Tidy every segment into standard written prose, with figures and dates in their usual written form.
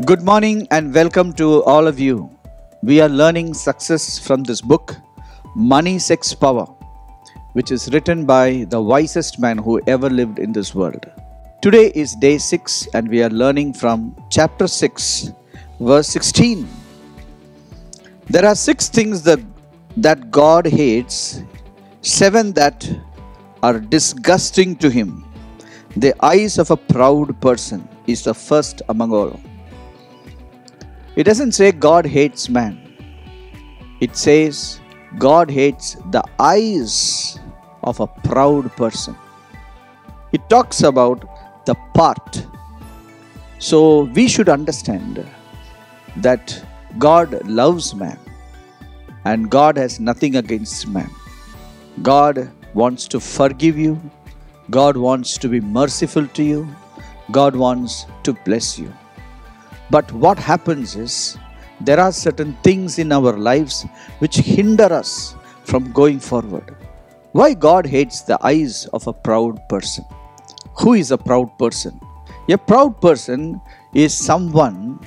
Good morning and welcome to all of you. We are learning success from this book, Money, Sex, Power, which is written by the wisest man who ever lived in this world. Today is day 6 and we are learning from chapter 6, verse 16. There are 6 things that God hates, 7 that are disgusting to him. The eyes of a proud person is the first among all. It doesn't say God hates man. It says God hates the eyes of a proud person. It talks about the part. So we should understand that God loves man and God has nothing against man. God wants to forgive you. God wants to be merciful to you. God wants to bless you. But what happens is, there are certain things in our lives which hinder us from going forward. Why God hates the eyes of a proud person? Who is a proud person? A proud person is someone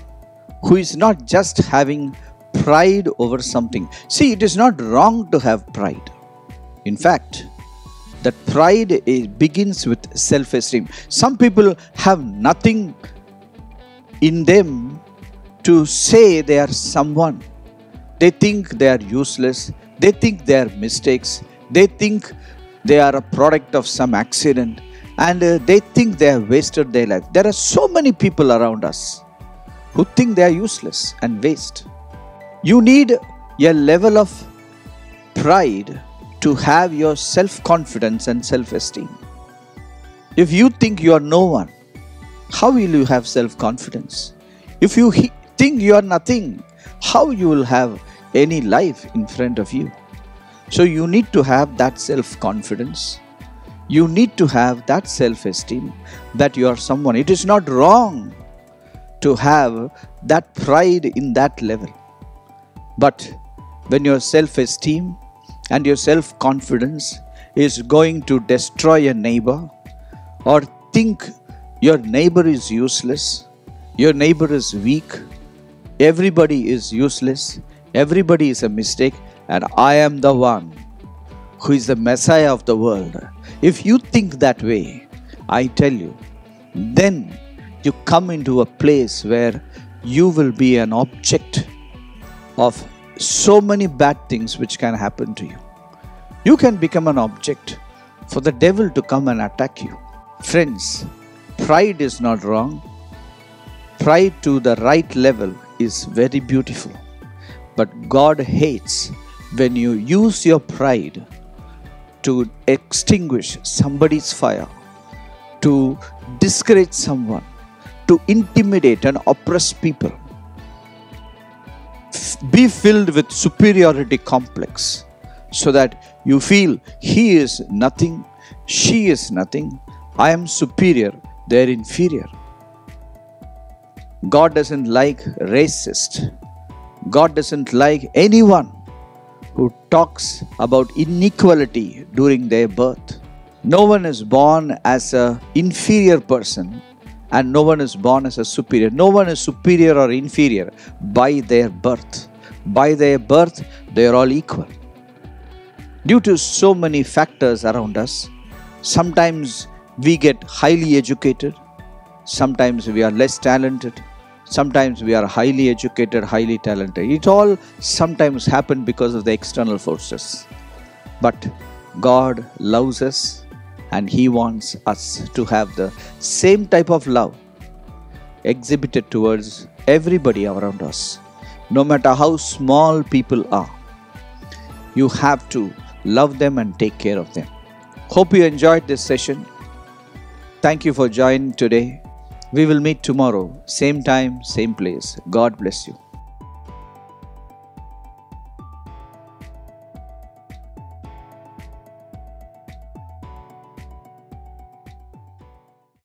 who is not just having pride over something. See, it is not wrong to have pride. In fact, that pride begins with self-esteem. Some people have nothing in them to say they are someone. They think they are useless. They think they are mistakes. They think they are a product of some accident. And they think they have wasted their life. There are so many people around us who think they are useless and waste. You need a level of pride to have your self-confidence and self-esteem. If you think you are no one, how will you have self-confidence? If you think you are nothing, how you will have any life in front of you? So you need to have that self-confidence. You need to have that self-esteem that you are someone. It is not wrong to have that pride in that level. But when your self-esteem and your self-confidence is going to destroy a neighbor, or think your neighbor is useless, your neighbor is weak, everybody is useless, everybody is a mistake, and I am the one who is the Messiah of the world. If you think that way, I tell you, then you come into a place where you will be an object of so many bad things which can happen to you. You can become an object for the devil to come and attack you. Friends, pride is not wrong. Pride to the right level is very beautiful. But God hates when you use your pride to extinguish somebody's fire, to discourage someone, to intimidate and oppress people. Be filled with superiority complex so that you feel he is nothing, she is nothing, I am superior, they are inferior. God doesn't like racist. God doesn't like anyone who talks about inequality during their birth. No one is born as an inferior person and no one is born as a superior. No one is superior or inferior by their birth. By their birth, they are all equal. Due to so many factors around us, sometimes we get highly educated, sometimes we are less talented, sometimes we are highly educated, highly talented. It all sometimes happens because of the external forces. But God loves us and He wants us to have the same type of love exhibited towards everybody around us. No matter how small people are, you have to love them and take care of them. Hope you enjoyed this session. Thank you for joining today. We will meet tomorrow, same time, same place. God bless you.